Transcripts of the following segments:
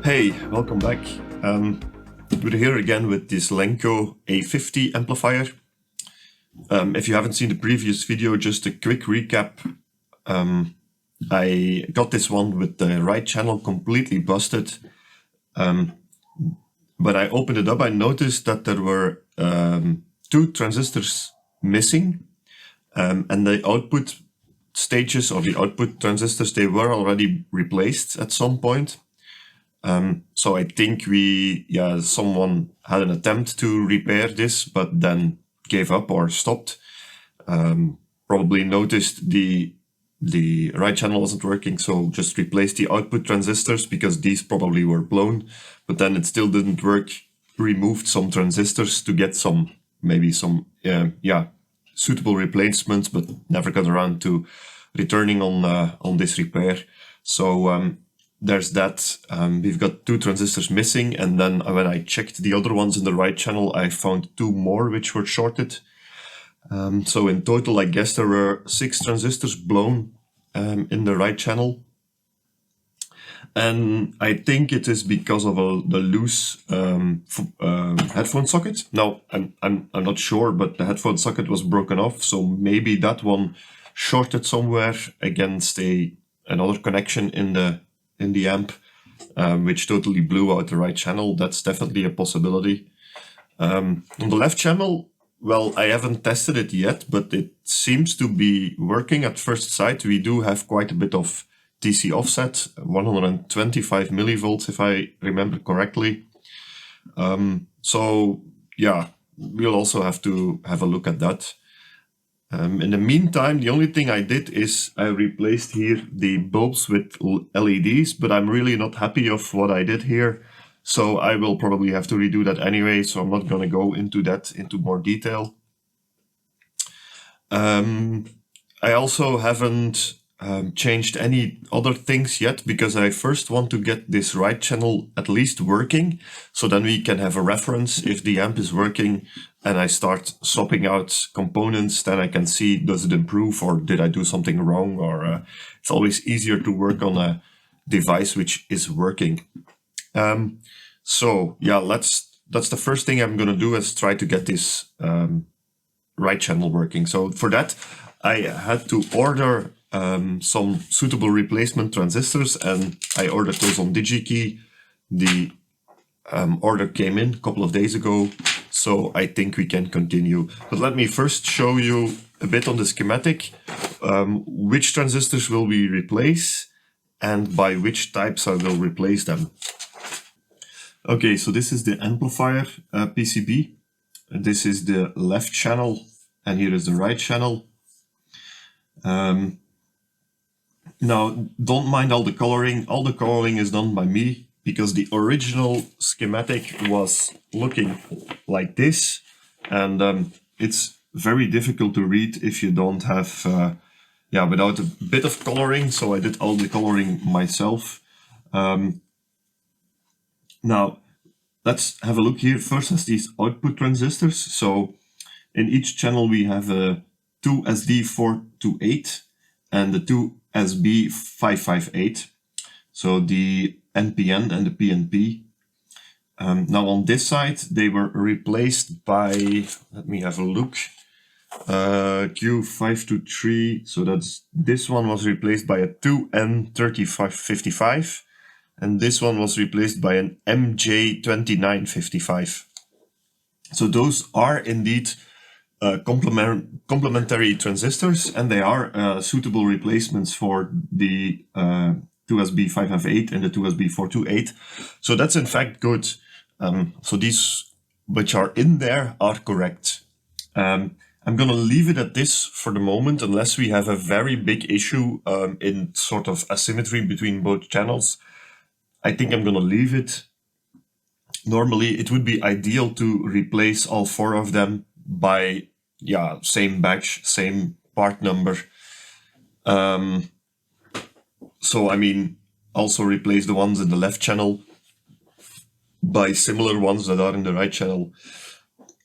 Hey, welcome back. We're here again with this Lenco A50 amplifier. If you haven't seen the previous video, just a quick recap. I got this one with the right channel completely busted. When I opened it up, I noticed that there were two transistors missing, and the output stages or the output transistors, they were already replaced at some point. So I think someone had an attempt to repair this, but then gave up or stopped. Probably noticed the right channel wasn't working, so just replaced the output transistors because these probably were blown, but then it still didn't work. Removed some transistors to get maybe some suitable replacements, but never got around to returning on this repair. So there's that. We've got two transistors missing, and then when I checked the other ones in the right channel, I found two more which were shorted. So in total, I guess there were 6 transistors blown in the right channel. And I think it is because of the loose headphone socket. Now, I'm not sure, but the headphone socket was broken off, so maybe that one shorted somewhere against another connection in the amp, which totally blew out the right channel. That's definitely a possibility. On the left channel, well, I haven't tested it yet, but it seems to be working at first sight. We do have quite a bit of DC offset, 125 millivolts, if I remember correctly. So yeah, we'll also have to have a look at that. In the meantime, the only thing I did is I replaced here the bulbs with LEDs, but I'm really not happy of what I did here. So I will probably have to redo that anyway, so I'm not going to go into that into more detail. I also haven't changed any other things yet, because I first want to get this right channel at least working, so then we can have a reference. If the amp is working and I start swapping out components, then I can see, does it improve or did I do something wrong? Or it's always easier to work on a device which is working. So yeah, that's the first thing I'm going to do, is try to get this right channel working. So for that, I had to order some suitable replacement transistors, and I ordered those on DigiKey. The order came in a couple of days ago, so I think we can continue. But let me first show you a bit on the schematic, which transistors will we replace and by which types I will replace them. Okay, so this is the amplifier PCB. This is the left channel, and here is the right channel. Now, don't mind all the coloring. All the coloring is done by me, because the original schematic was looking like this, and it's very difficult to read if you don't have, without a bit of coloring. So I did all the coloring myself. Now, let's have a look here. First as these output transistors. So in each channel we have a 2SD428 and the 2SB558. So the NPN and the PNP. Now on this side they were replaced by, let me have a look, Q523. So this one was replaced by a 2N3555. And this one was replaced by an MJ2955. So those are indeed complementary transistors, and they are suitable replacements for the 2SB558 and the 2SB428. So that's in fact good. So these which are in there are correct. I'm going to leave it at this for the moment, unless we have a very big issue in sort of asymmetry between both channels. I think I'm going to leave it. Normally, it would be ideal to replace all 4 of them by, same batch, same part number. So, I mean, also replace the ones in the left channel by similar ones that are in the right channel.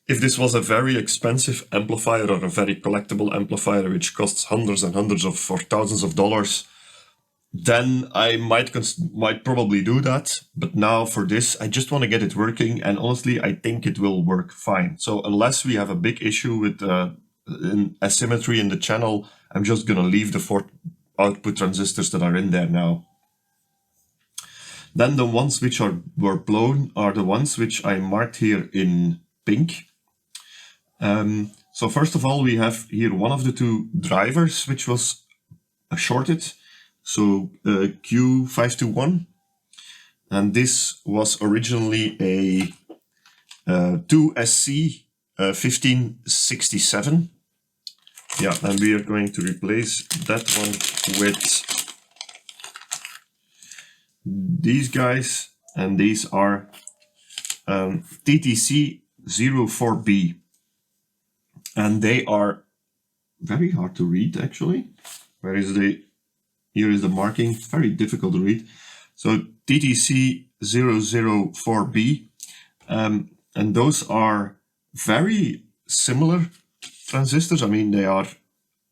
If this was a very expensive amplifier or a very collectible amplifier, which costs hundreds and hundreds or thousands of dollars, then I might probably do that. But now for this, I just want to get it working. And honestly, I think it will work fine. So unless we have a big issue with asymmetry in the channel, I'm just going to leave the 4 output transistors that are in there now. Then the ones which were blown are the ones which I marked here in pink. So first of all, we have here one of the 2 drivers which was shorted. So Q521, and this was originally a 2SC 1567. Yeah, and we are going to replace that one with these guys, and these are TTC04B, and they are very hard to read actually. Where is the Here is the marking, very difficult to read. So TTC004B, and those are very similar transistors. I mean, they are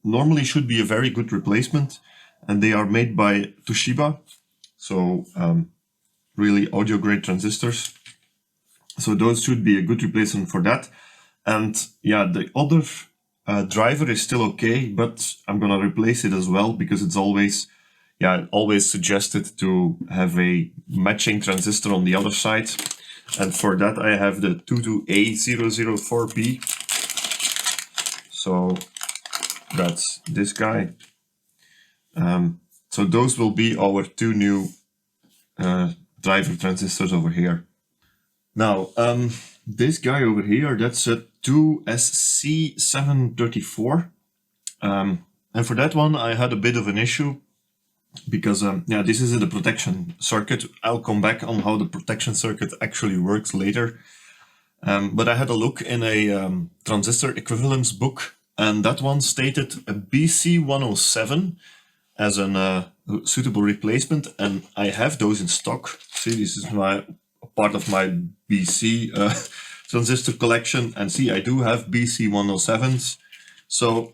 normally should be a very good replacement, and they are made by Toshiba. So really audio grade transistors. So those should be a good replacement for that. And yeah, the other driver is still okay, but I'm gonna replace it as well because it's always suggested to have a matching transistor on the other side. And for that I have the 22A004B. So that's this guy. So those will be our 2 new driver transistors over here. Now, this guy over here, that's a 2SC734. And for that one, I had a bit of an issue because, this is in the protection circuit. I'll come back on how the protection circuit actually works later. But I had a look in a transistor equivalence book, and that one stated a BC107 as a suitable replacement, and I have those in stock. See, this is part of my BC transistor collection, and see, I do have BC107s. So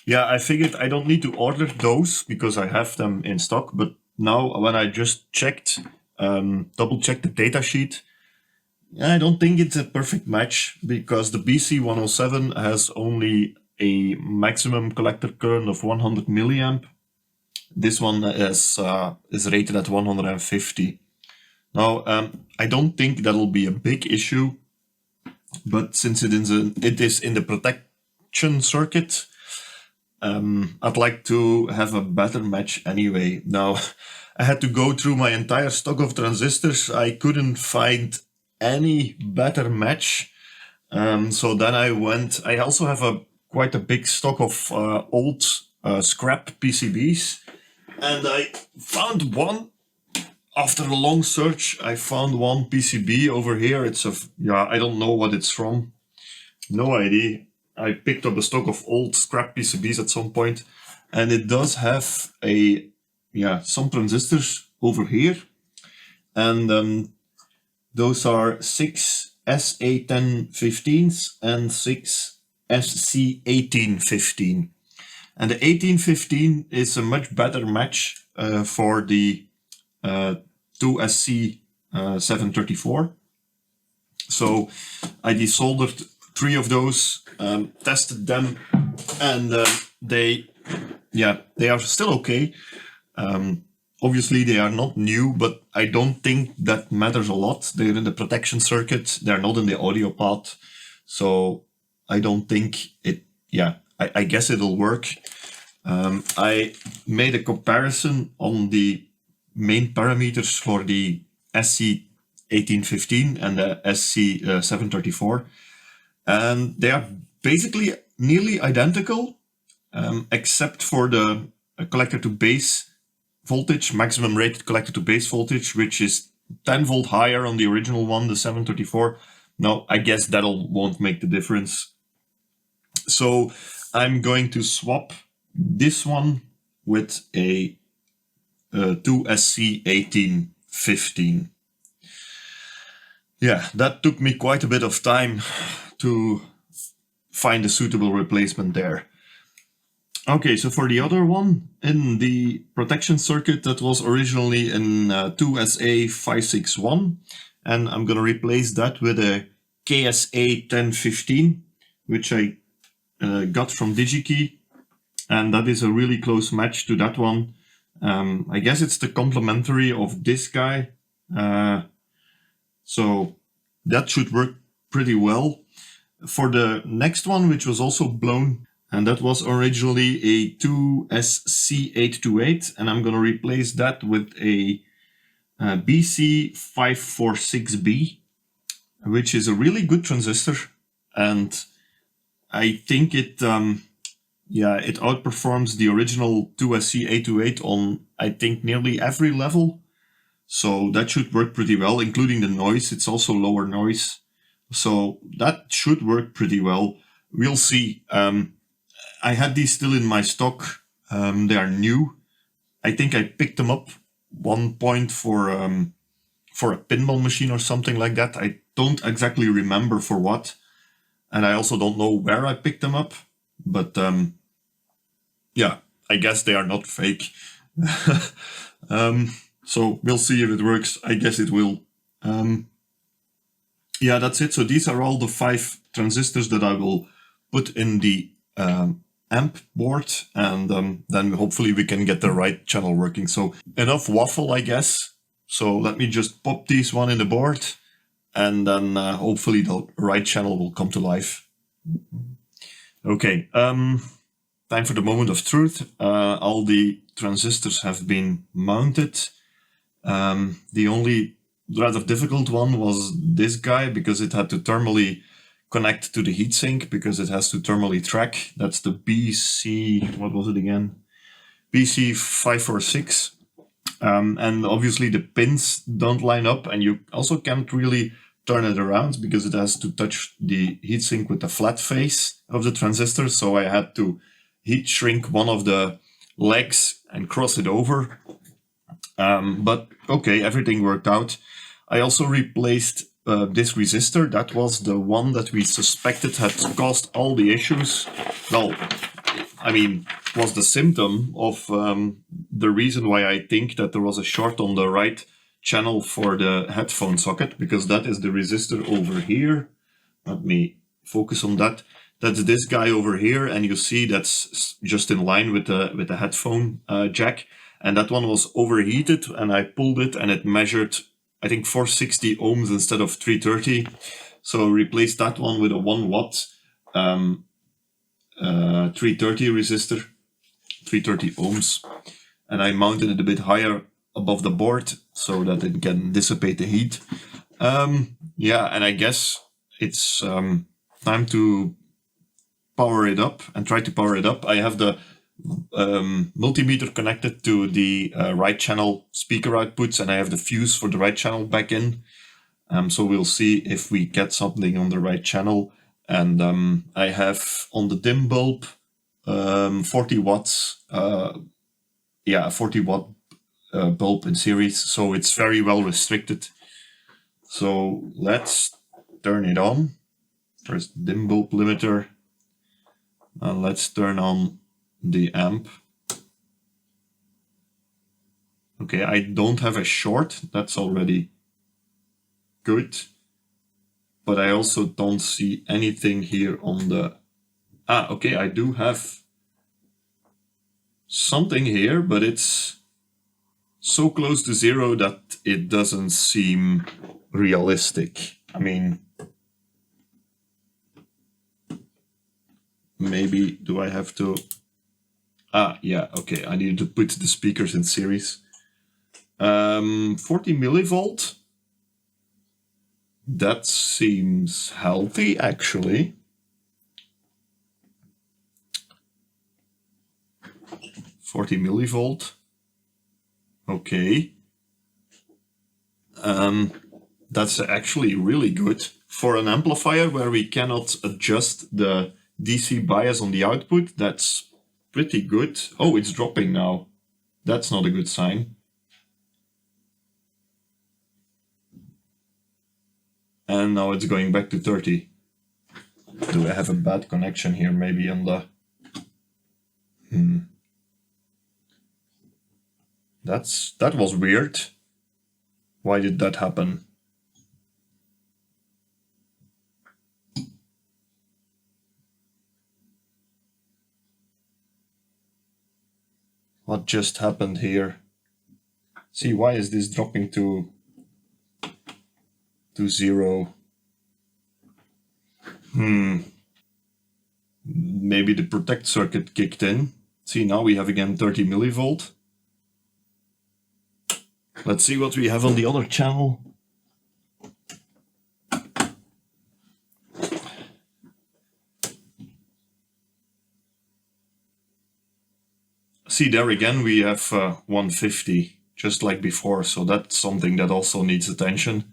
yeah, I figured I don't need to order those because I have them in stock. But now when I just checked, double checked the data sheet, I don't think it's a perfect match because the BC107 has only a maximum collector current of 100 milliamp. This one is rated at 150. Now, I don't think that'll be a big issue, but since it is in the protection circuit, I'd like to have a better match anyway. Now, I had to go through my entire stock of transistors. I couldn't find any better match. So then I also have quite a big stock of old scrap PCBs. And I found one, after a long search, I found one PCB over here. It's I don't know what it's from. No idea. I picked up a stock of old scrap PCBs at some point, and it does have some transistors over here. And those are 6 SA1015s and 6 SC1815. And the 1815 is a much better match for the 2SC734. So I desoldered 3 of those, tested them, and they are still okay. Obviously they are not new, but I don't think that matters a lot. They're in the protection circuit, they're not in the audio part. So I don't think I guess it'll work. I made a comparison on the main parameters for the SC1815 and the SC734, and they are basically nearly identical, except for the collector to base voltage, maximum rated collector to base voltage, which is 10 volt higher on the original one, the 734. Now, I guess that won't make the difference. So I'm going to swap this one with a 2SC1815. Yeah, that took me quite a bit of time to find a suitable replacement there. Okay, so for the other one, in the protection circuit that was originally in 2SA561, and I'm going to replace that with a KSA1015, which I got from DigiKey, and that is a really close match to that one. I guess it's the complementary of this guy, so that should work pretty well. For the next one, which was also blown, and that was originally a 2SC828, and I'm going to replace that with a BC546B, which is a really good transistor, and I think it it outperforms the original 2SC828 on, I think, nearly every level. So that should work pretty well, including the noise. It's also lower noise. So that should work pretty well. We'll see. I had these still in my stock. They are new. I think I picked them up one point for a pinball machine or something like that. I don't exactly remember for what. And I also don't know where I picked them up. But yeah, I guess they are not fake. So we'll see if it works. I guess it will. Yeah, that's it. So these are all the 5 transistors that I will put in the amp board, and then hopefully we can get the right channel working. So enough waffle, I guess. So let me just pop these one in the board, and then hopefully the right channel will come to life. Okay, time for the moment of truth. All the transistors have been mounted. The only rather difficult one was this guy, because it had to thermally connect to the heatsink, because it has to thermally track. That's the BC, what was it again? BC546. And obviously the pins don't line up, and you also can't really turn it around because it has to touch the heatsink with the flat face of the transistor. So I had to heat shrink one of the legs and cross it over. But okay, everything worked out. I also replaced this resistor. That was the one that we suspected had caused all the issues. Well, I mean, was the symptom of the reason why I think that there was a short on the right channel for the headphone socket, because that is the resistor over here. Let me focus on that. That's this guy over here, and you see that's just in line with the headphone jack. And that one was overheated, and I pulled it, and it measured, I think, 460 ohms instead of 330. So I replaced that one with a 1 watt 330 resistor, 330 ohms. And I mounted it a bit higher above the board so that it can dissipate the heat. Yeah, and I guess it's time to power it up and try to power it up. I have the multimeter connected to the right channel speaker outputs, and I have the fuse for the right channel back in. So we'll see if we get something on the right channel. And I have on the dim bulb 40 watts. Yeah, a 40 watt bulb in series, so it's very well restricted. So let's turn it on. First dim bulb limiter. And let's turn on the amp. Okay, I don't have a short, that's already good. But I also don't see anything here on the... okay, I do have something here, but it's so close to 0 that it doesn't seem realistic. I mean, maybe do I have to... yeah, okay, I need to put the speakers in series. 40 millivolt. That seems healthy, actually. $40 millivolt. Okay. That's actually really good. For an amplifier where we cannot adjust the DC bias on the output, that's pretty good. Oh, it's dropping now. That's not a good sign. And now it's going back to 30. Do I have a bad connection here, maybe on the... That was weird. Why did that happen? What just happened here? See, why is this dropping to 0? Maybe the protect circuit kicked in. See, now we have again 30 millivolt. Let's see what we have on the other channel. See, there again we have 150, just like before, so that's something that also needs attention.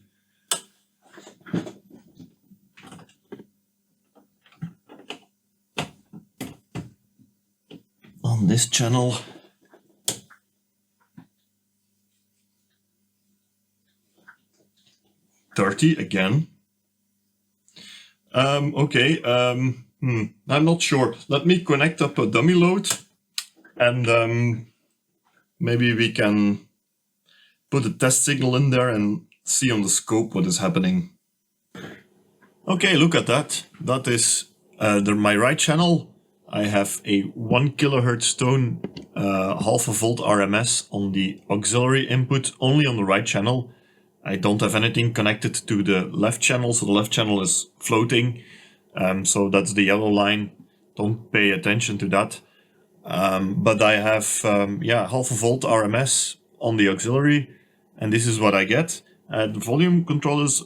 On this channel, $30 again. Okay, I'm not sure. Let me connect up a dummy load, and maybe we can put a test signal in there and see on the scope what is happening. Okay, look at that. That is my right channel. I have a 1 kilohertz tone, half a volt RMS on the auxiliary input, only on the right channel. I don't have anything connected to the left channel, so the left channel is floating. So that's the yellow line. Don't pay attention to that. But I have, half a volt RMS on the auxiliary, and this is what I get. The volume control is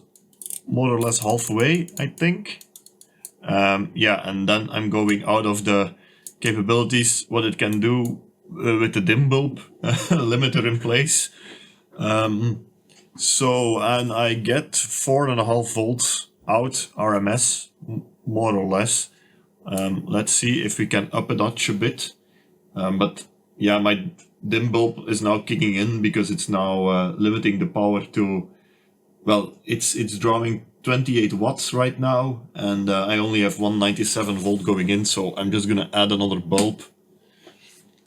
more or less halfway, I think. And then I'm going out of the capabilities, what it can do with the dim bulb limiter in place. And I get 4.5 volts out RMS, more or less. Let's see if we can up a notch a bit. But yeah, my dim bulb is now kicking in because it's now limiting the power to, well, it's drawing 28 watts right now, and I only have 197 volt going in, so I'm just gonna add another bulb.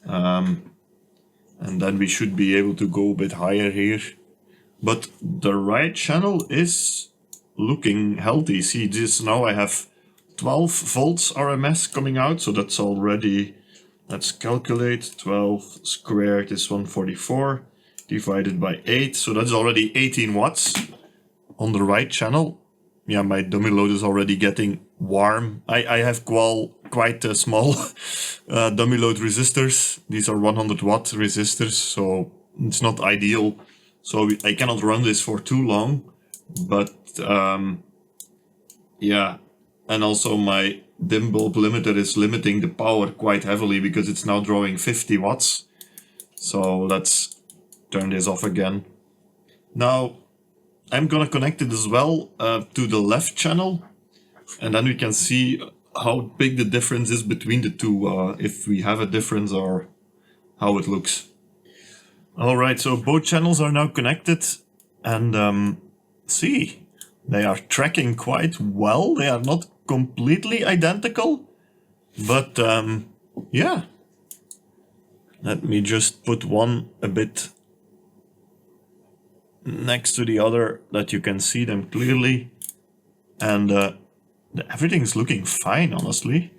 And then we should be able to go a bit higher here. But the right channel is looking healthy. See, this now I have 12 volts RMS coming out, so that's already, let's calculate, 12 squared is 144 divided by 8, so that's already 18 watts on the right channel. Yeah, my dummy load is already getting warm. I have quite small dummy load resistors. These are 100 watt resistors, so it's not ideal. So I cannot run this for too long, but yeah, and also my dim bulb limiter is limiting the power quite heavily because it's now drawing 50 watts. So let's turn this off again. Now I'm gonna connect it as well to the left channel, and then we can see how big the difference is between the two, if we have a difference or how it looks. Alright, so both channels are now connected, and see, they are tracking quite well. They are not completely identical, but yeah. Let me just put one a bit next to the other that you can see them clearly, and everything's looking fine, honestly.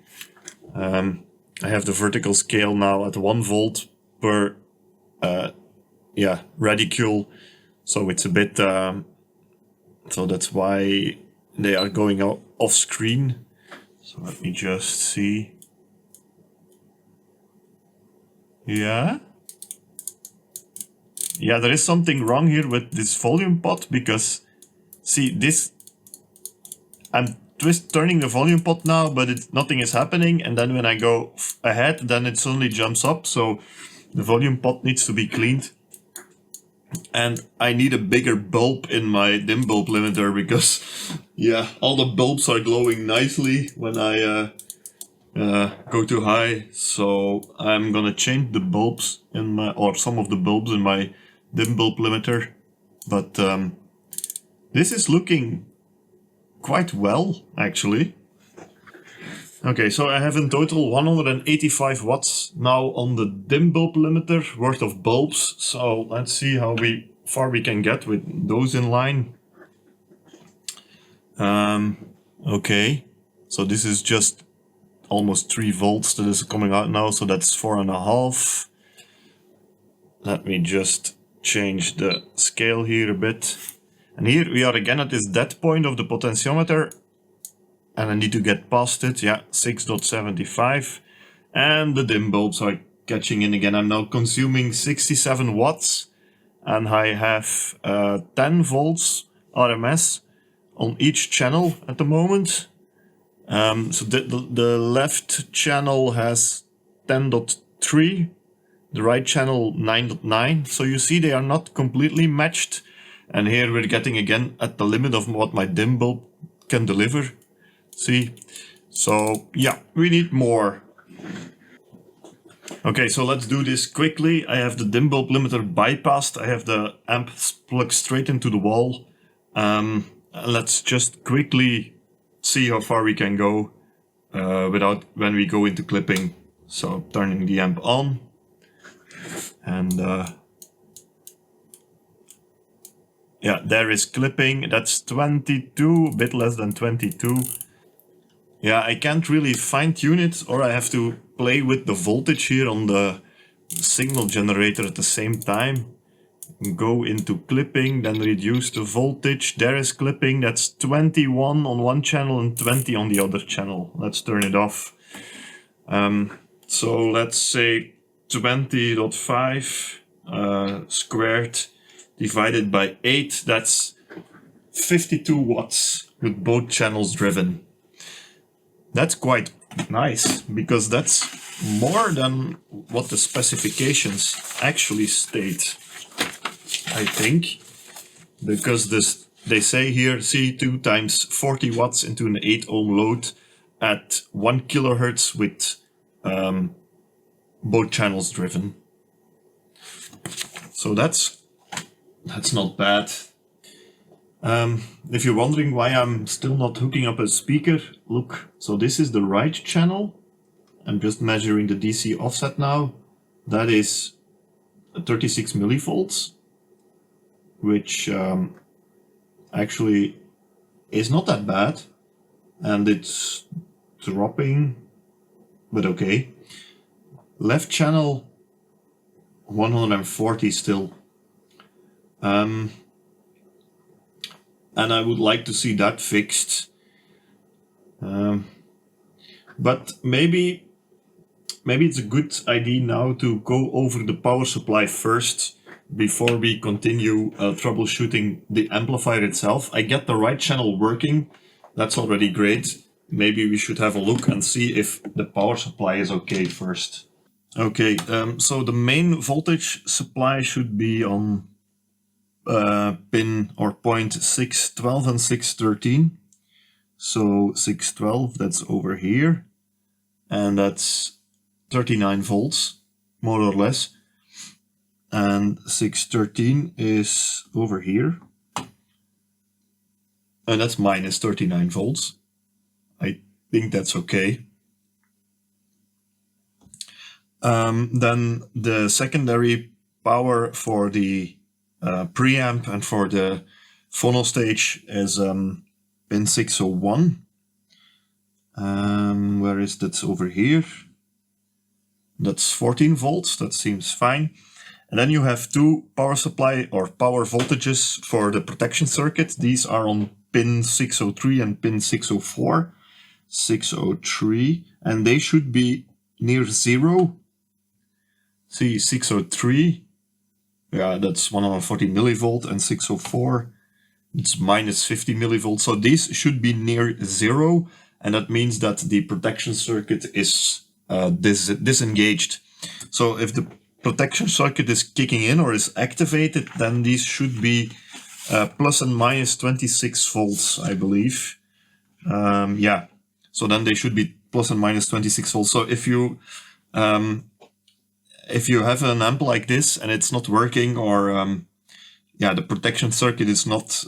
I have the vertical scale now at 1 volt per radicule, so it's a bit so that's why they are going off screen. So let me just see. Yeah, there is something wrong here with this volume pot, because see this, I'm turning the volume pot now, but nothing is happening, and then when I go ahead, then it suddenly jumps up. So the volume pot needs to be cleaned, and I need a bigger bulb in my dim bulb limiter, because yeah, all the bulbs are glowing nicely when I go too high. So I'm gonna change the bulbs in my, or some of the bulbs in my dim bulb limiter, but this is looking quite well, actually. Okay, so I have in total 185 watts now on the dim bulb limiter worth of bulbs. So let's see how far we can get with those in line. Okay, so this is just almost 3 volts that is coming out now, so that's 4.5. Let me just change the scale here a bit. And here we are again at this dead point of the potentiometer. And I need to get past it, yeah, 6.75. And the dim bulbs are catching in again. I'm now consuming 67 watts. And I have 10 volts RMS on each channel at the moment. So the left channel has 10.3, the right channel 9.9. So you see they are not completely matched. And here we're getting again at the limit of what my dim bulb can deliver. See? So yeah, we need more. Okay, so let's do this quickly. I have the dim bulb limiter bypassed. I have the amp plugged straight into the wall. Let's just quickly see how far we can go when we go into clipping. So turning the amp on. And yeah, there is clipping. That's 22, a bit less than 22. Yeah, I can't really fine-tune it, or I have to play with the voltage here on the signal generator at the same time. Go into clipping, then reduce the voltage. There is clipping, that's 21 on one channel and 20 on the other channel. Let's turn it off. So let's say 20.5 squared divided by 8, that's 52 watts with both channels driven. That's quite nice, because that's more than what the specifications actually state, I think. Because they say here, C2 times 40 watts into an 8 ohm load at 1 kilohertz with both channels driven. So that's not bad. If you're wondering why I'm still not hooking up a speaker, look, so this is the right channel. I'm just measuring the DC offset now. That is 36 millivolts, which actually is not that bad. And it's dropping, but okay. Left channel, 140 still. And I would like to see that fixed. But maybe it's a good idea now to go over the power supply first before we continue troubleshooting the amplifier itself. I get the right channel working. That's already great. Maybe we should have a look and see if the power supply is okay first. Okay, so the main voltage supply should be on pin or point 612 and 613. So 612, that's over here, and that's 39 volts, more or less. And 613 is over here, and that's minus 39 volts. I think that's okay. Then the secondary power for the preamp and for the phono stage is pin 601. Where is that? Over here. That's 14 volts. That seems fine. And then you have two power supply or power voltages for the protection circuit. These are on pin 603 and pin 604. 603, and they should be near 0. See, 603, yeah, that's 140 millivolt, and 604, it's minus 50 millivolts. So these should be near 0, and that means that the protection circuit is disengaged. So if the protection circuit is kicking in or is activated, then these should be plus and minus 26 volts, I believe. Yeah, so then they should be plus and minus 26 volts. So if you have an amp like this and it's not working, or yeah, the protection circuit is not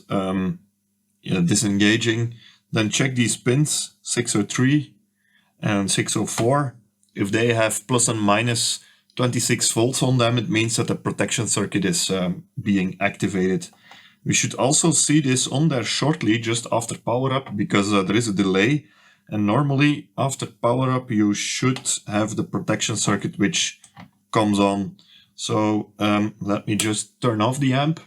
disengaging, then check these pins 603 and 604, if they have plus and minus 26 volts on them, it means that the protection circuit is being activated. We should also see this on there shortly, just after power up, because there is a delay. And normally after power up, you should have the protection circuit which comes on. So let me just turn off the amp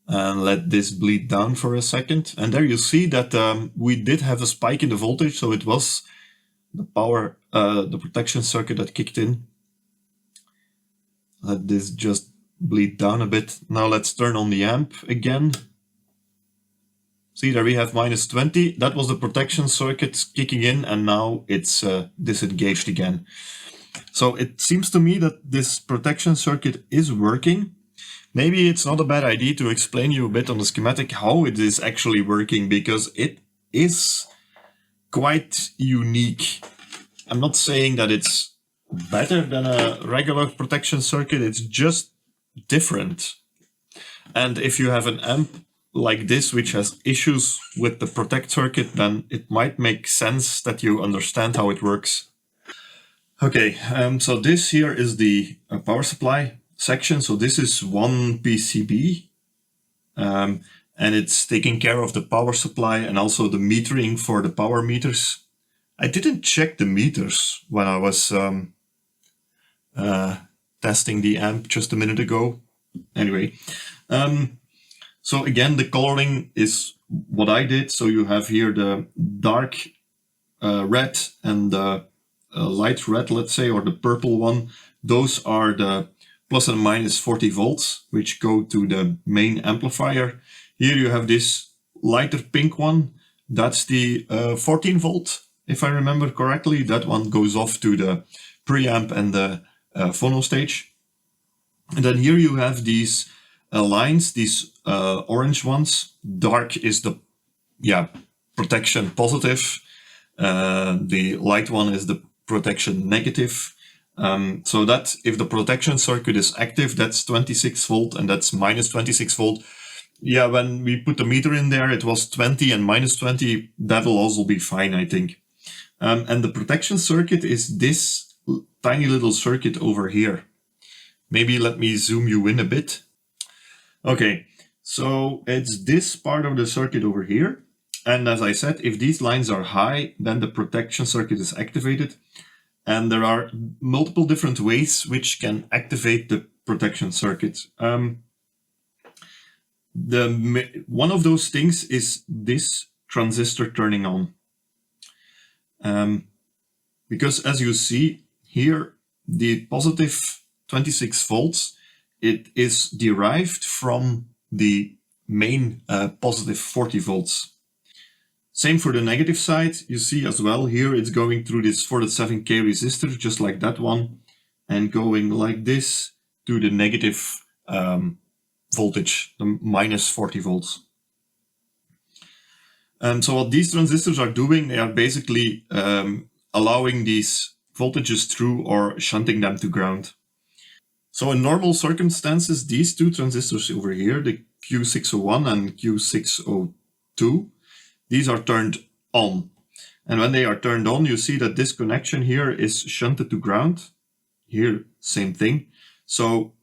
and let this bleed down for a second. And there you see that we did have a spike in the voltage, so it was the power, the protection circuit that kicked in. Let this just bleed down a bit. Now let's turn on the amp again. See, there we have minus 20. That was the protection circuit kicking in, and now it's disengaged again. So it seems to me that this protection circuit is working. Maybe it's not a bad idea to explain you a bit on the schematic how it is actually working, because it is quite unique. I'm not saying that it's better than a regular protection circuit, it's just different. And if you have an amp like this which has issues with the protect circuit, then it might make sense that you understand how it works. Okay, so this here is the power supply section. So this is one PCB, and it's taking care of the power supply and also the metering for the power meters. I didn't check the meters when I was testing the amp just a minute ago. Anyway, so again, the coloring is what I did. So you have here the dark red and the light red, let's say, or the purple one. Those are the plus and minus 40 volts, which go to the main amplifier. Here you have this lighter pink one. That's the 14 volt, if I remember correctly. That one goes off to the preamp and the phono stage. And then here you have these lines, these orange ones. Dark is the protection positive. The light one is the protection negative. So that if the protection circuit is active, that's 26 volt and that's minus 26 volt. Yeah, when we put the meter in there, it was 20 and minus 20. That'll also be fine, I think. And the protection circuit is this tiny little circuit over here. Maybe let me zoom you in a bit. Okay, so it's this part of the circuit over here. And as I said, if these lines are high, then the protection circuit is activated. And there are multiple different ways which can activate the protection circuit. One of those things is this transistor turning on. Because as you see here, the positive 26 volts, it is derived from the main positive 40 volts. Same for the negative side. You see as well here it's going through this 47K resistor, just like that one, and going like this to the negative voltage, the minus 40 volts. So what these transistors are doing, they are basically allowing these voltages through or shunting them to ground. So in normal circumstances, these two transistors over here, the Q601 and Q602, these are turned on. And when they are turned on, you see that this connection here is shunted to ground. Here, same thing. So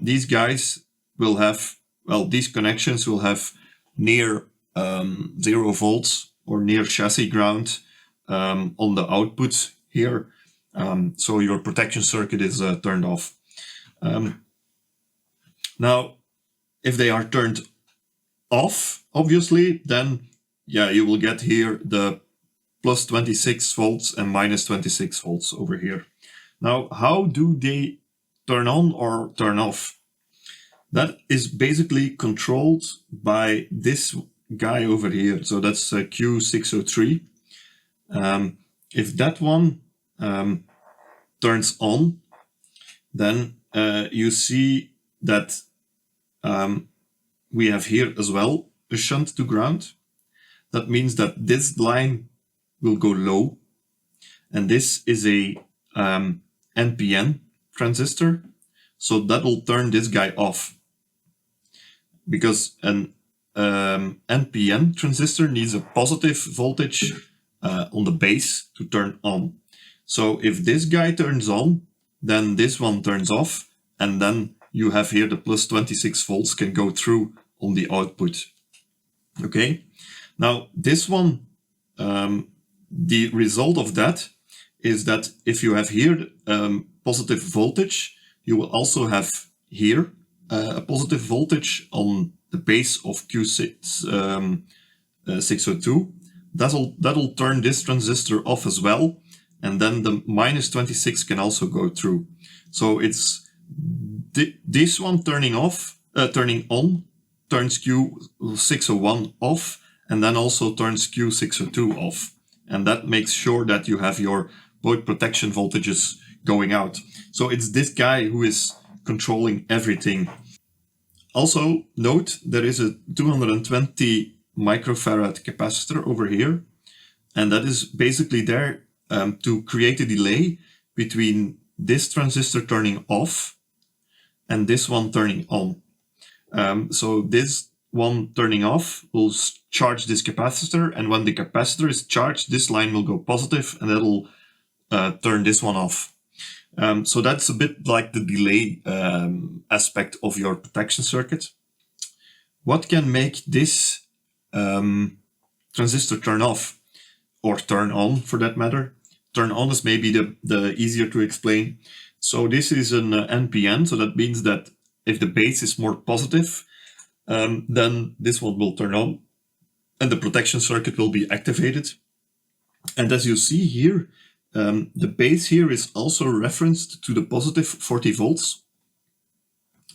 these guys will have, well, these connections will have near 0 volts or near chassis ground on the output here. So your protection circuit is turned off. Now, if they are turned off, obviously, then yeah, you will get here the plus 26 volts and minus 26 volts over here. Now, how do they turn on or turn off? That is basically controlled by this guy over here. So that's Q603. If that one turns on, then you see that we have here as well a shunt to ground. That means that this line will go low, and this is a NPN transistor, so that will turn this guy off. Because an NPN transistor needs a positive voltage on the base to turn on. So if this guy turns on, then this one turns off, and then you have here the plus 26 volts can go through on the output. Okay, now this one, the result of that is that if you have here positive voltage, you will also have here a positive voltage on the base of Q602. That'll turn this transistor off as well, and then the minus 26 can also go through. So it's this one turning on turns Q601 off, and then also turns Q602 off. And that makes sure that you have your both protection voltages going out. So it's this guy who is controlling everything. Also note, there is a 220 microfarad capacitor over here, and that is basically there to create a delay between this transistor turning off and this one turning on. So this one turning off will charge this capacitor, and when the capacitor is charged, this line will go positive, and that'll turn this one off. So that's a bit like the delay aspect of your protection circuit. What can make this transistor turn off, or turn on for that matter? Turn on is maybe the easier to explain. So this is an NPN, so that means that if the base is more positive, then this one will turn on and the protection circuit will be activated. And as you see here, the base here is also referenced to the positive 40 volts.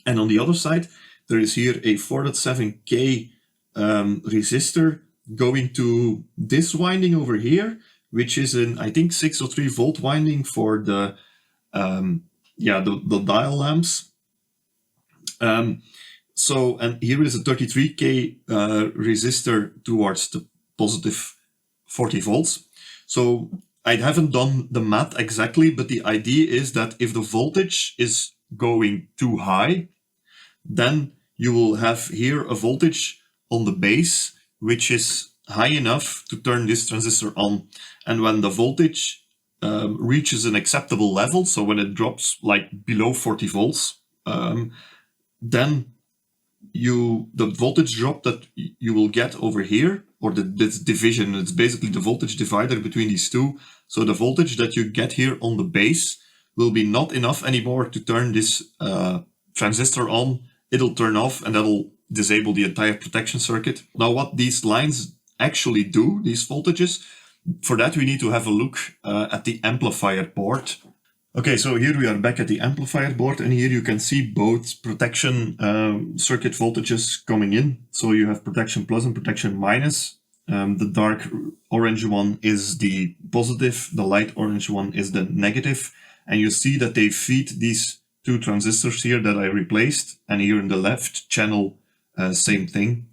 And on the other side, there is here a 4.7K resistor going to this winding over here, which is an, I think, 603 volt winding for the dial lamps. So, and here is a 33K resistor towards the positive 40 volts. So I haven't done the math exactly, but the idea is that if the voltage is going too high, then you will have here a voltage on the base, which is high enough to turn this transistor on. And when the voltage reaches an acceptable level, so when it drops like below 40 volts, then the voltage drop that you will get over here, or this division, it's basically the voltage divider between these two. So the voltage that you get here on the base will be not enough anymore to turn this transistor on. It'll turn off, and that'll disable the entire protection circuit. Now, what these lines actually do, these voltages, for that we need to have a look at the amplifier board. Okay, so here we are back at the amplifier board, and here you can see both protection circuit voltages coming in. So you have protection plus and protection minus. The dark orange one is the positive, the light orange one is the negative. And you see that they feed these two transistors here that I replaced, and here in the left channel, same thing.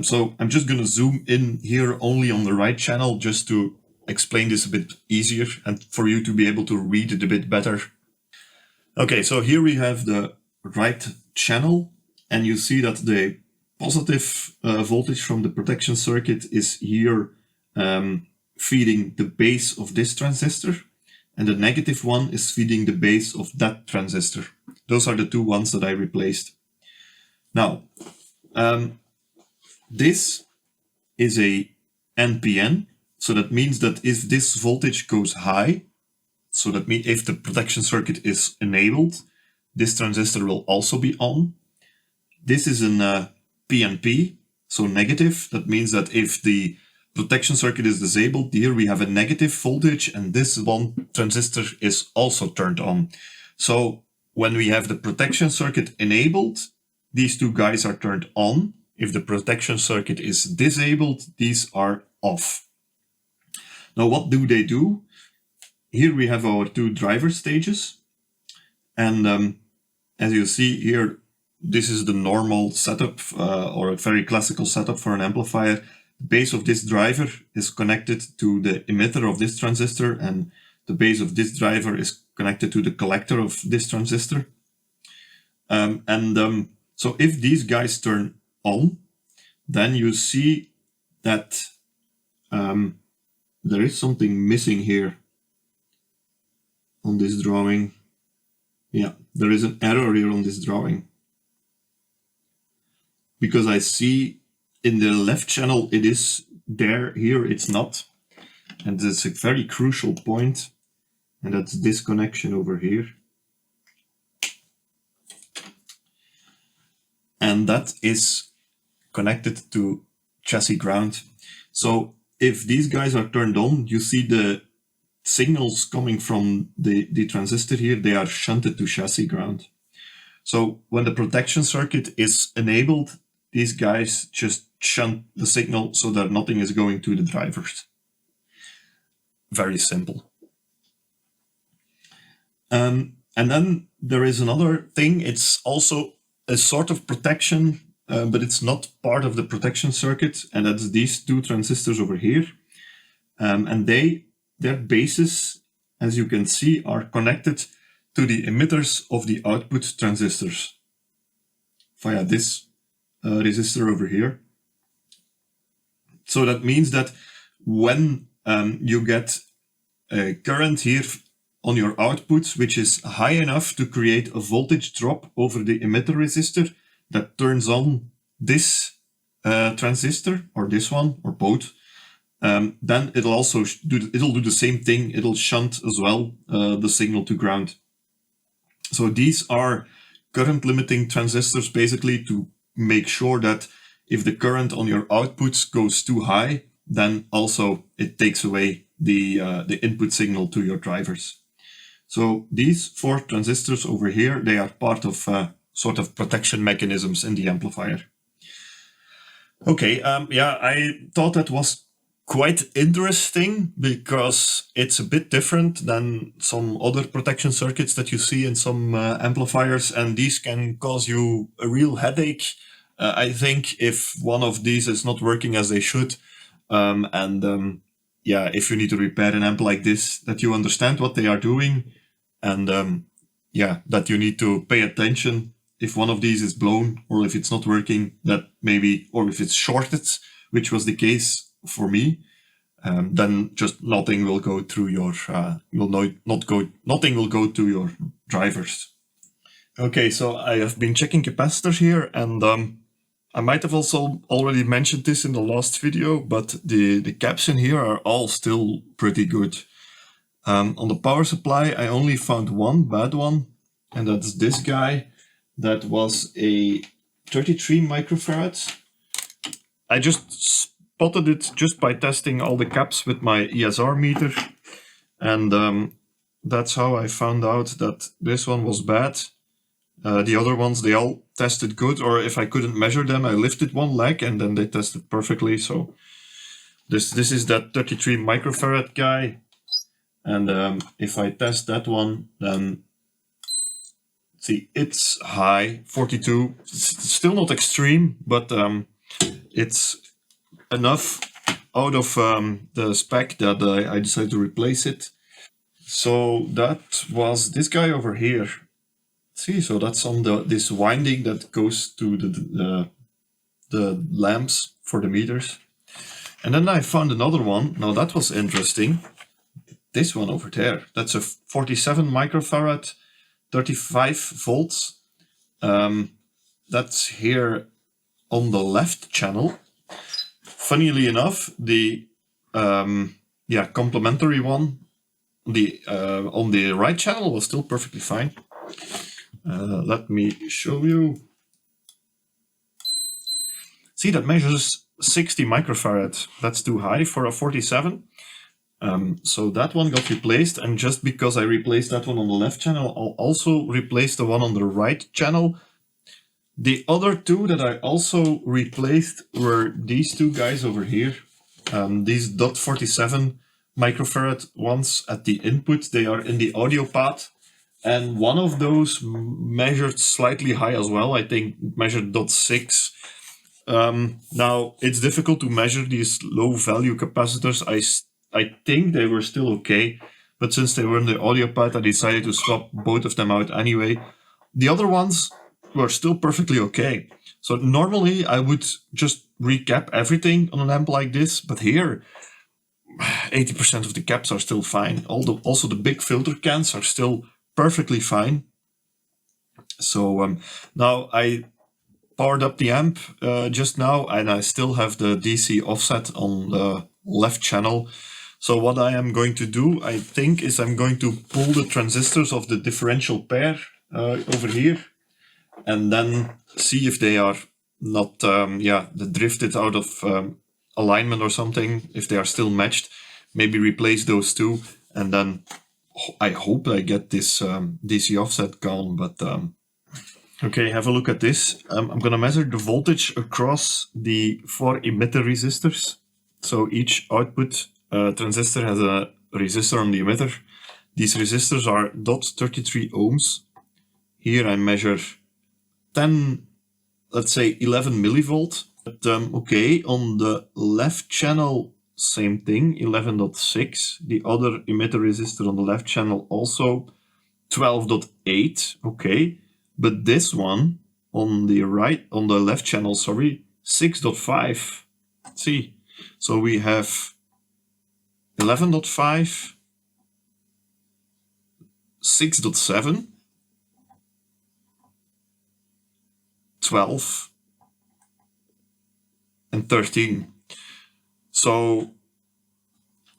So I'm just going to zoom in here only on the right channel just to explain this a bit easier and for you to be able to read it a bit better. Okay, so here we have the right channel, and you see that the positive voltage from the protection circuit is here feeding the base of this transistor, and the negative one is feeding the base of that transistor. Those are the two ones that I replaced. Now, this is a NPN, so that means that if this voltage goes high, so that means if the protection circuit is enabled, this transistor will also be on. This is an PNP, so negative. That means that if the protection circuit is disabled, here we have a negative voltage, and this one transistor is also turned on. So when we have the protection circuit enabled, these two guys are turned on. If the protection circuit is disabled, these are off. Now, what do they do? Here we have our two driver stages. And as you see here, this is the normal setup or a very classical setup for an amplifier. The base of this driver is connected to the emitter of this transistor, and the base of this driver is connected to the collector of this transistor. So if these guys turn on, then you see that there is something missing here on this drawing. Yeah, there is an error here on this drawing. Because I see in the left channel it is there, here it's not. And it's a very crucial point, and that's this connection over here. And that is connected to chassis ground. So if these guys are turned on, you see the signals coming from the transistor here, they are shunted to chassis ground. So when the protection circuit is enabled, these guys just shunt the signal so that nothing is going to the drivers. Very simple. And then there is another thing. It's also a sort of protection, but it's not part of the protection circuit, and that's these two transistors over here. And their bases, as you can see, are connected to the emitters of the output transistors via this resistor over here. So that means that when you get a current here on your output, which is high enough to create a voltage drop over the emitter resistor that turns on this transistor, or this one, or both, then it'll also do the same thing. It'll shunt as well the signal to ground. So these are current limiting transistors, basically, to make sure that if the current on your outputs goes too high, then also it takes away the input signal to your drivers. So these 4 transistors over here, they are part of sort of protection mechanisms in the amplifier. Okay, yeah, I thought that was quite interesting because it's a bit different than some other protection circuits that you see in some amplifiers, and these can cause you a real headache. I think if one of these is not working as they should, yeah, if you need to repair an amp like this, that you understand what they are doing, and yeah, that you need to pay attention if one of these is blown, or if it's not working, that maybe, or if it's shorted, which was the case for me, then just nothing will go through your, nothing will go to your drivers. Okay, so I have been checking capacitors here, and I might have also already mentioned this in the last video, but the caps in here are all still pretty good. On the power supply, I only found one bad one, and that's this guy. That was a 33 microfarads. I just spotted it just by testing all the caps with my ESR meter, and that's how I found out that this one was bad. The other ones, they all tested good, or if I couldn't measure them, I lifted one leg and then they tested perfectly. So this is that 33 microfarad guy, and if I test that one, then see, it's high, 42. It's still not extreme, but it's enough out of the spec that I decided to replace it. So that was this guy over here. See, so that's on this winding that goes to the lamps for the meters. And then I found another one. Now that was interesting. This one over there. That's a 47 microfarad, 35 volts. That's here on the left channel. Funnily enough, the complementary one, on the right channel was still perfectly fine. Let me show you. See, that measures 60 microfarad. That's too high for a 47. So that one got replaced, and just because I replaced that one on the left channel, I'll also replace the one on the right channel. The other two that I also replaced were these two guys over here. These .47 microfarad ones at the input. They are in the audio path. And one of those measured slightly high as well. I think measured .6. Now, it's difficult to measure these low value capacitors. I think they were still okay, but since they were in the audio path, I decided to swap both of them out anyway. The other ones were still perfectly okay. So normally I would just recap everything on an amp like this, but here, 80% of the caps are still fine. Also the big filter cans are still perfectly fine. So now I powered up the amp just now, and I still have the DC offset on the left channel. So what I am going to do, I think, is I'm going to pull the transistors of the differential pair over here, and then see if they are not, they drifted out of alignment or something, if they are still matched. Maybe replace those two, and then I hope I get this DC offset gone, but okay, have a look at this. I'm going to measure the voltage across the 4 emitter resistors. So each output transistor has a resistor on the emitter. These resistors are .33 ohms. Here I measure 10, let's say 11 millivolt. But okay, on the left channel, same thing, 11.6. The other emitter resistor on the left channel also 12.8. Okay. But this one on the left channel, 6.5. See, so we have 11.5, 6.7, 12, and 13. So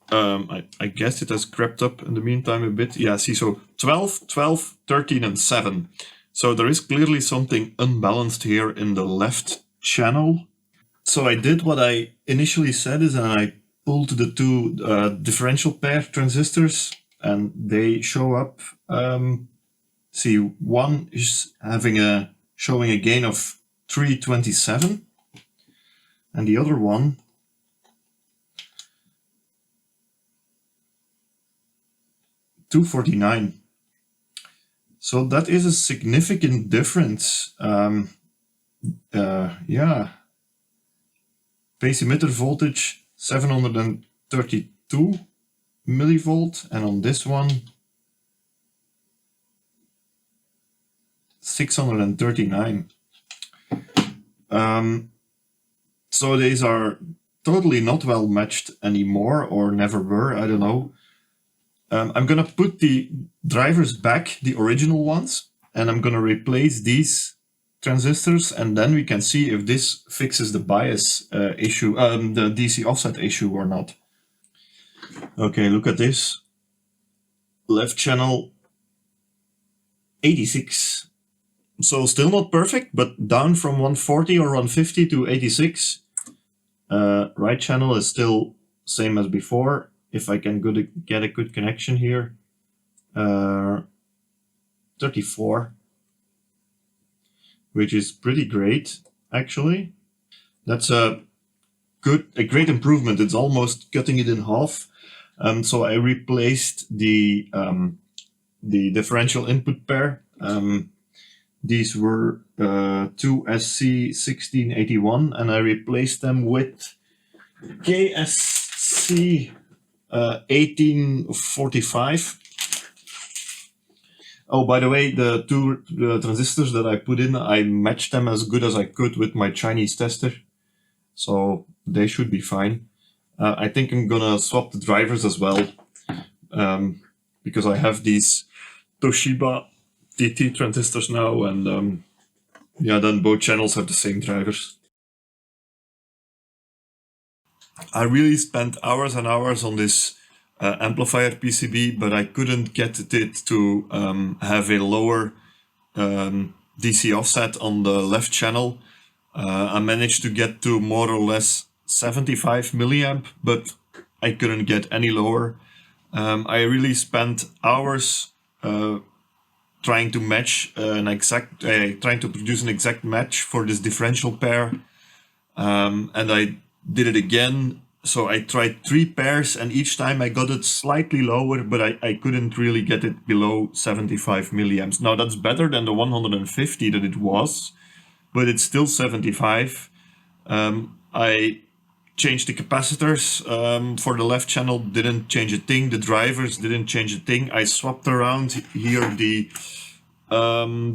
I guess it has crept up in the meantime a bit. Yeah, see, so 12, 12, 13, and 7. So there is clearly something unbalanced here in the left channel. So I did what I initially said, is I pulled the two differential pair transistors, and they show up. See, one is showing a gain of 327, and the other one $249. So that is a significant difference. Yeah. Base emitter voltage 732 millivolt, and on this one 639. So these are totally not well matched anymore, or never were, I don't know. I'm gonna put the drivers back, the original ones, and I'm gonna replace these transistors, and then we can see if this fixes the bias issue, the DC offset issue or not. Okay, look at this. Left channel 86. So still not perfect, but down from 140 or 150 to 86. Right channel is still same as before. If I can get a good connection here, 34, which is pretty great, actually. That's a great improvement. It's almost cutting it in half. So I replaced the differential input pair. These were two SC1681, and I replaced them with KSC 1845. Oh, by the way, the transistors that I put in, I matched them as good as I could with my Chinese tester. So they should be fine. I think I'm gonna swap the drivers as well, because I have these Toshiba TT transistors now, and yeah, then both channels have the same drivers. I really spent hours and hours on this amplifier PCB, but I couldn't get it to have a lower DC offset on the left channel. I managed to get to more or less 75 milliamp, but I couldn't get any lower. I really spent hours trying to match trying to produce an exact match for this differential pair, and I did it again. So I tried 3 pairs, and each time I got it slightly lower, but I couldn't really get it below 75 milliamps. Now that's better than the 150 that it was, but it's still 75. I changed the capacitors for the left channel, didn't change a thing. The drivers didn't change a thing. I swapped around here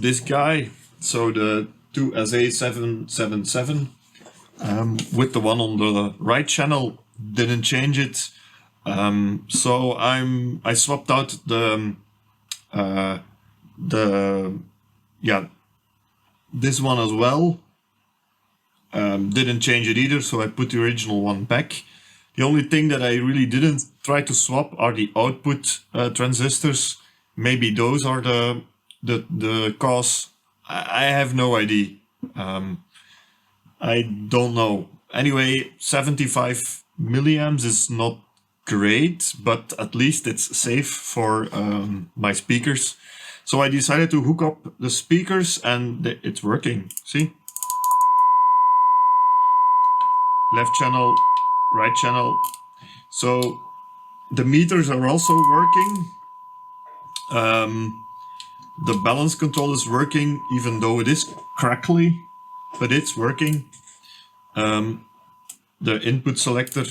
this guy, so the 2SA777 with the one on the right channel, didn't change it. So I swapped out this one as well. Didn't change it either, so I put the original one back. The only thing that I really didn't try to swap are the output transistors. Maybe those are the cause. I have no idea. I don't know. Anyway, 75 milliamps is not great, but at least it's safe for my speakers. So I decided to hook up the speakers and it's working. See? Left channel, right channel. So the meters are also working. The balance control is working, even though it is crackly, but it's working. The input selector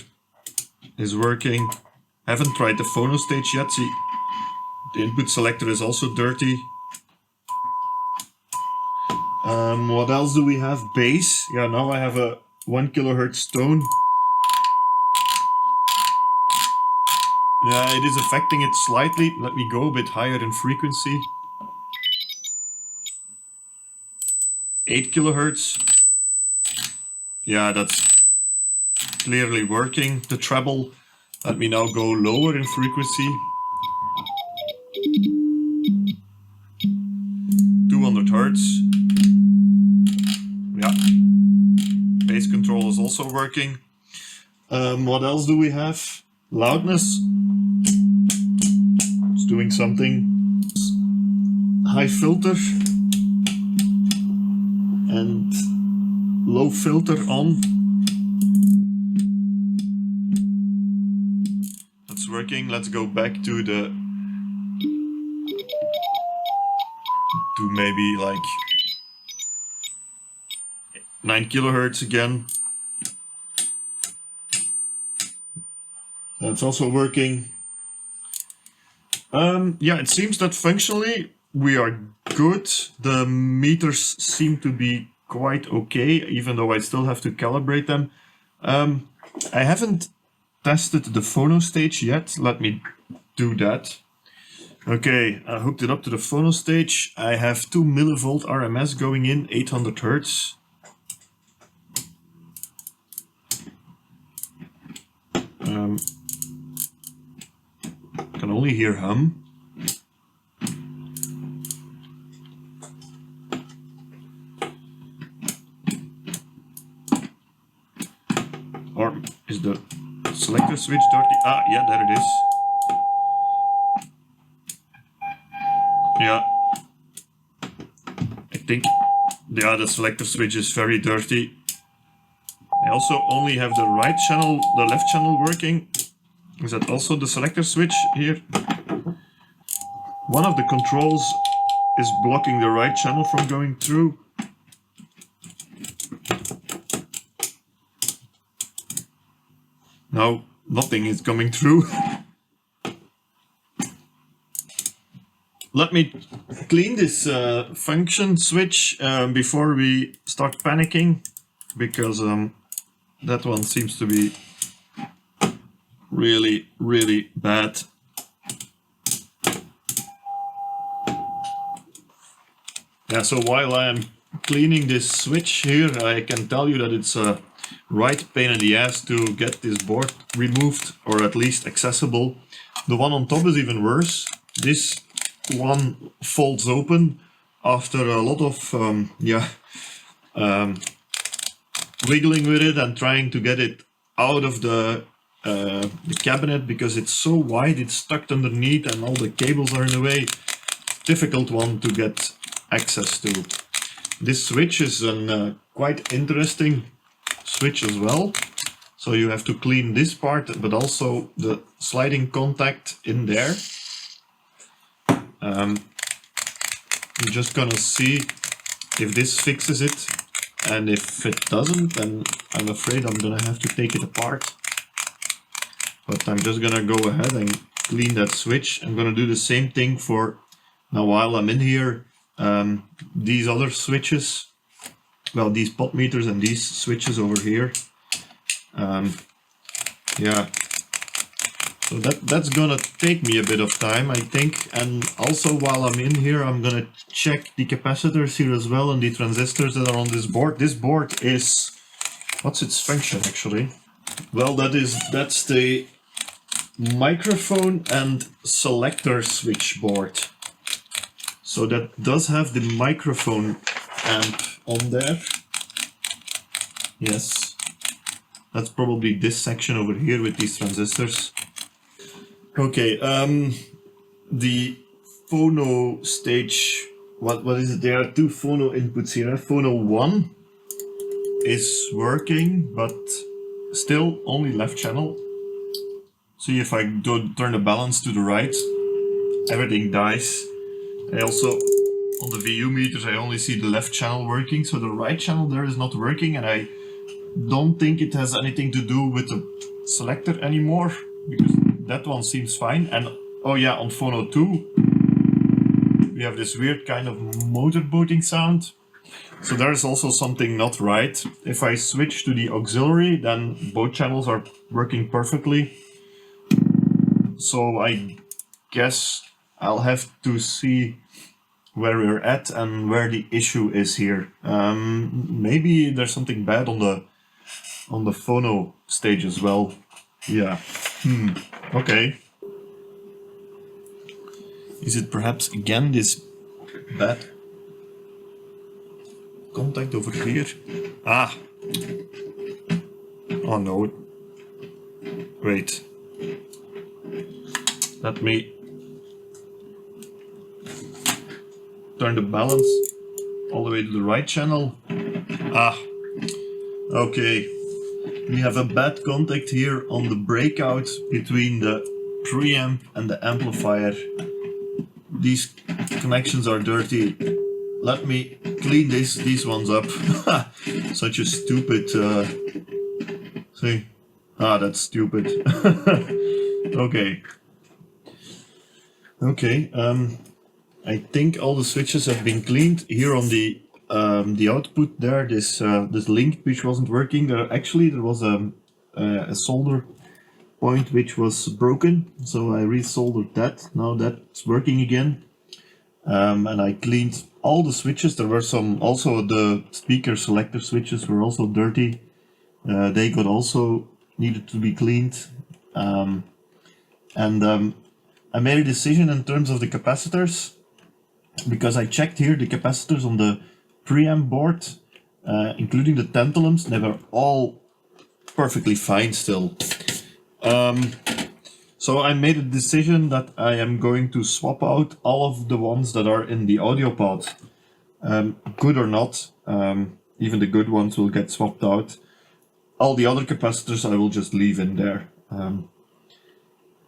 is working. Haven't tried the phono stage yet. See, the input selector is also dirty. What else do we have? Bass. Yeah, now I have a 1 kilohertz tone. Yeah, it is affecting it slightly. Let me go a bit higher in frequency. 8 kilohertz. Yeah, that's clearly working. The treble. Let me now go lower in frequency. 200 hertz. Yeah. Bass control is also working. What else do we have? Loudness. It's doing something. High filter. And low filter on. That's working. Let's go back to maybe like 9 kilohertz again. That's also working. Yeah, it seems that functionally we are good. The meters seem to be quite okay, even though I still have to calibrate them. I haven't tested the phono stage yet. Let me do that. Okay, I hooked it up to the phono stage. I have 2 millivolt RMS going in, 800 hertz. Can only hear hum. Or is the selector switch dirty? Ah, yeah, there it is. Yeah. I think, yeah, the selector switch is very dirty. I also only have the right channel, the left channel working. Is that also the selector switch here? One of the controls is blocking the right channel from going through. No, nothing is coming through. Let me clean this function switch before we start panicking, because that one seems to be really, really bad. Yeah, so while I'm cleaning this switch here, I can tell you that it's a right pain in the ass to get this board removed, or at least accessible. The one on top is even worse. This one folds open after a lot of wiggling with it and trying to get it out of the cabinet, because it's so wide, it's stuck underneath and all the cables are in the way. Difficult one to get access to. This switch is a quite interesting switch as well. So you have to clean this part, but also the sliding contact in there. I'm just gonna see if this fixes it, and if it doesn't, then I'm afraid I'm gonna have to take it apart. But I'm just gonna go ahead and clean that switch. I'm gonna do the same thing for, now while I'm in here, these other switches, well, these pot meters and these switches over here. Yeah, So that's gonna take me a bit of time, I think. And also while I'm in here, I'm gonna check the capacitors here as well and the transistors that are on this board. This board is, what's its function actually? Well, that's the microphone and selector switch board. So that does have the microphone amp on there. Yes. That's probably this section over here with these transistors. Okay, the phono stage, what is it? There are two phono inputs here. Phono 1 is working, but still only left channel. See, if I don't turn the balance to the right, everything dies. I also, on the VU meters, I only see the left channel working, so the right channel there is not working, and I don't think it has anything to do with the selector anymore, because that one seems fine. And oh yeah, on phono 2 we have this weird kind of motorboating sound, so there is also something not right. If I switch to the auxiliary, then both channels are working perfectly, so I guess I'll have to see where we're at and where the issue is here. Maybe there's something bad on the phono stage as well. Yeah. Okay. Is it perhaps again this bad contact over here? Ah. Oh no. Great. Let me turn the balance all the way to the right channel. Ah. Okay. We have a bad contact here on the breakout between the preamp and the amplifier. These connections are dirty. Let me clean these ones up. Such a stupid thing. Ah, that's stupid. Okay. Okay. I think all the switches have been cleaned. Here on the output there, this link which wasn't working. There was a solder point which was broken, so I resoldered that. Now that's working again. And I cleaned all the switches. There were some, also the speaker selector switches were also dirty. They got also needed to be cleaned. I made a decision in terms of the capacitors, because I checked here the capacitors on the preamp board, including the tantalums. They were all perfectly fine still. So I made a decision that I am going to swap out all of the ones that are in the audio pod. Good or not, even the good ones will get swapped out. All the other capacitors I will just leave in there.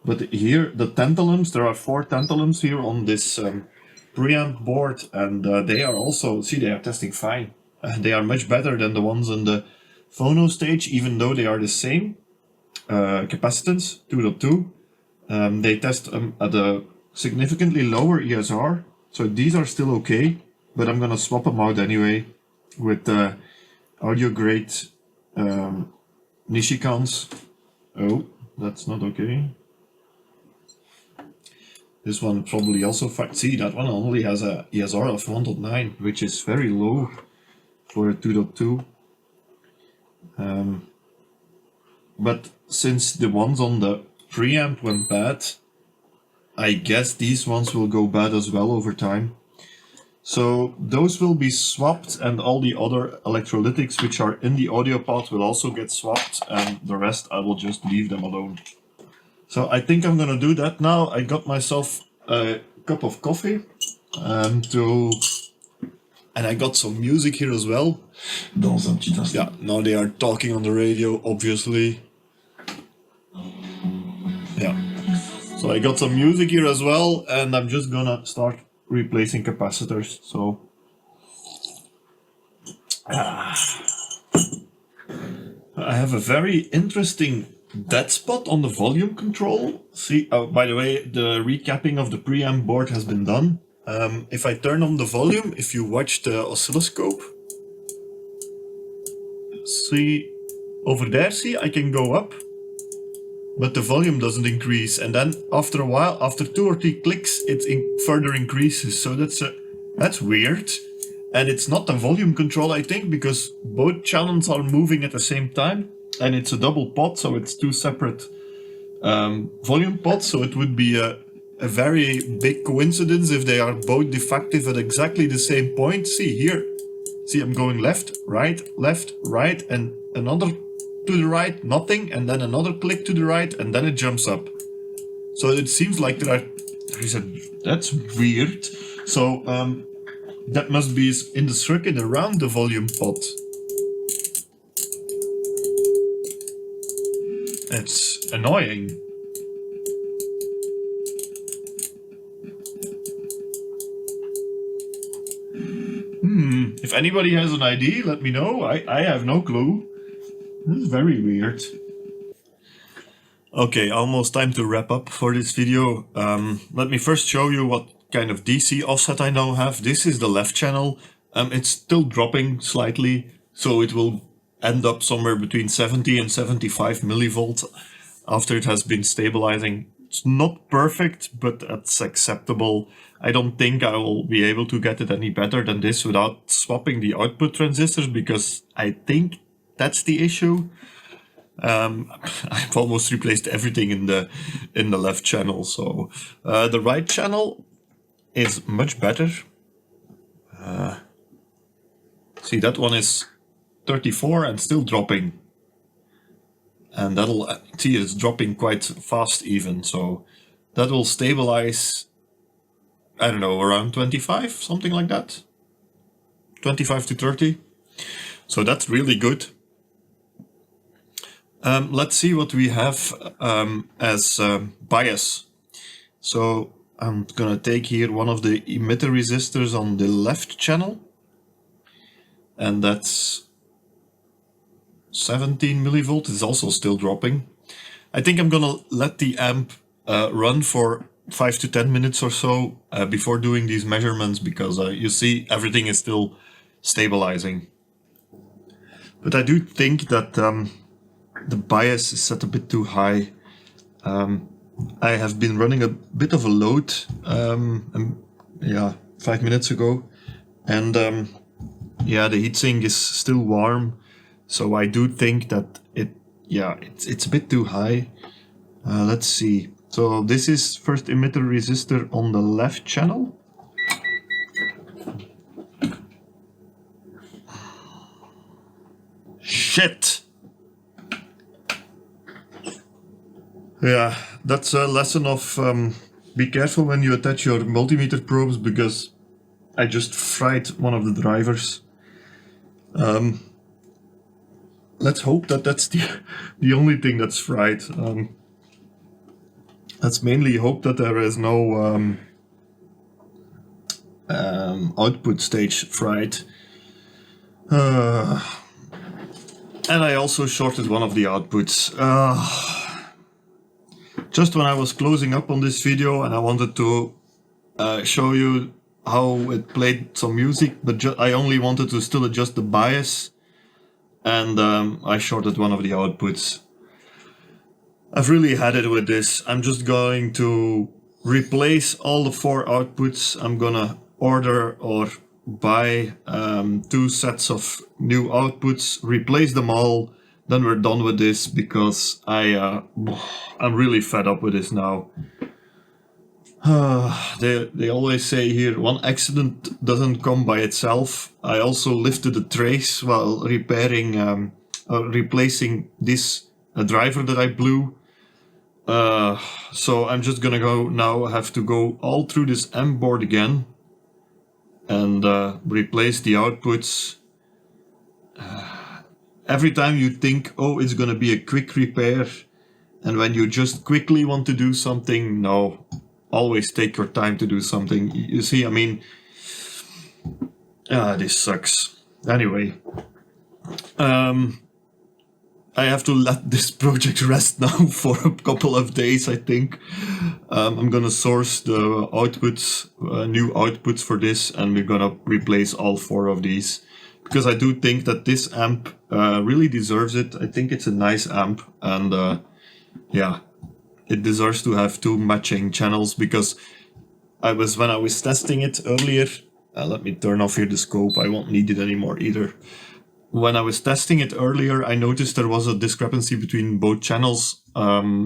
But here, the tantalums, there are 4 tantalums here on this preamp board, and they are also, see, they are testing fine. They are much better than the ones on the phono stage, even though they are the same capacitance, 2.2. They test at a significantly lower ESR, so these are still okay, but I'm gonna swap them out anyway with audio grade Nishikans. Oh, that's not okay. This one probably also, see, that one only has a ESR of 1.9, which is very low for a 2.2. But since the ones on the preamp went bad, I guess these ones will go bad as well over time. So those will be swapped, and all the other electrolytics which are in the audio pod will also get swapped, and the rest I will just leave them alone. So I think I'm gonna do that now. I got myself a cup of coffee and I got some music here as well. Yeah, now they are talking on the radio, obviously. Yeah. So I got some music here as well, and I'm just gonna start replacing capacitors. So I have a very interesting dead spot on the volume control. See, oh, by the way, the recapping of the preamp board has been done. If I turn on the volume, if you watch the oscilloscope, see over there, see, I can go up but the volume doesn't increase. And then after a while, after 2 or 3 clicks, it further increases. So that's weird. And it's not a volume control, I think, because both channels are moving at the same time. And it's a double pot, so it's 2 separate volume pots. So it would be a very big coincidence if they are both defective at exactly the same point. See here. See, I'm going left, right, and another to the right, nothing, and then another click to the right, and then it jumps up. So it seems like that's weird. So that must be in the circuit around the volume pot. It's annoying. If anybody has an idea, let me know. I have no clue. This is very weird. Okay, almost time to wrap up for this video. Let me first show you what kind of DC offset I now have. This is the left channel. It's still dropping slightly, so it will end up somewhere between 70 and 75 millivolts after it has been stabilizing. It's not perfect, but it's acceptable. I don't think I will be able to get it any better than this without swapping the output transistors, because I think that's the issue. I've almost replaced everything in the left channel, so the right channel is much better. See, that one is 34 and still dropping. And see, it's dropping quite fast even, so that will stabilize, I don't know, around 25, something like that. 25 to 30. So that's really good. Let's see what we have as bias. So I'm gonna take here one of the emitter resistors on the left channel, and that's 17 millivolts. Is also still dropping. I think I'm gonna let the amp run for 5 to 10 minutes or so before doing these measurements, because you see everything is still stabilizing. But I do think that the bias is set a bit too high. I have been running a bit of a load, 5 minutes ago, and yeah, the heatsink is still warm, so I do think that it's a bit too high. Let's see. So this is first emitter resistor on the left channel. Shit! Yeah, that's a lesson of be careful when you attach your multimeter probes, because I just fried one of the drivers. Let's hope that that's the only thing that's fried. Let's mainly hope that there is no output stage fried. And I also shorted one of the outputs. Just when I was closing up on this video and I wanted to show you how it played some music, but I only wanted to still adjust the bias, and I shorted one of the outputs. I've really had it with this. I'm just going to replace all the 4 outputs. I'm gonna order or buy 2 sets of new outputs, replace them all, then we're done with this, because I'm really fed up with this now. They always say here, one accident doesn't come by itself. I also lifted a trace while repairing, replacing this driver that I blew. So I'm just gonna have to go all through this M board again and replace the outputs. Every time you think, oh, it's gonna be a quick repair, and when you just quickly want to do something, no. Always take your time to do something. You see, I mean, this sucks. Anyway, I have to let this project rest now for a couple of days, I think. I'm gonna source the outputs, new outputs for this, and we're gonna replace all 4 of these. Because I do think that this amp really deserves it. I think it's a nice amp, and yeah, it deserves to have 2 matching channels, because when I was testing it earlier, let me turn off here the scope, I won't need it anymore either. When I was testing it earlier, I noticed there was a discrepancy between both channels,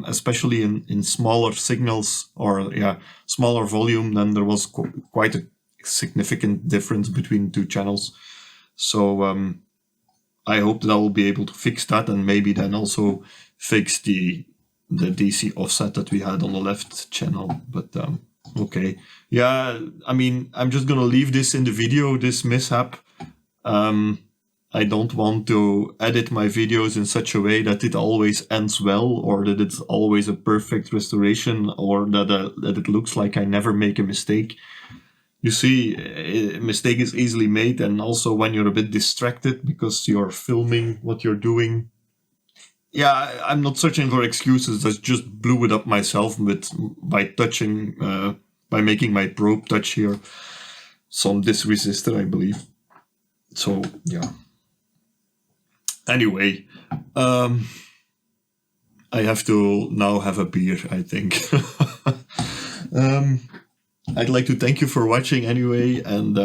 especially in smaller signals, or smaller volume. Then there was quite a significant difference between 2 channels. So I hope that I will be able to fix that, and maybe then also fix the DC offset that we had on the left channel. But okay, yeah, I mean, I'm just gonna leave this in the video, this mishap. I don't want to edit my videos in such a way that it always ends well, or that it's always a perfect restoration, or that it looks like I never make a mistake. You see, a mistake is easily made, and also when you're a bit distracted because you're filming what you're doing. Yeah, I'm not searching for excuses. I just blew it up myself by making my probe touch here some this resistor, I believe. So yeah. Anyway, I have to now have a beer, I think. I'd like to thank you for watching anyway, and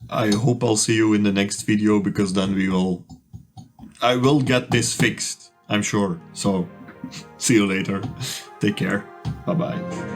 I hope I'll see you in the next video, because then I will get this fixed, I'm sure. So, see you later. Take care. Bye-bye.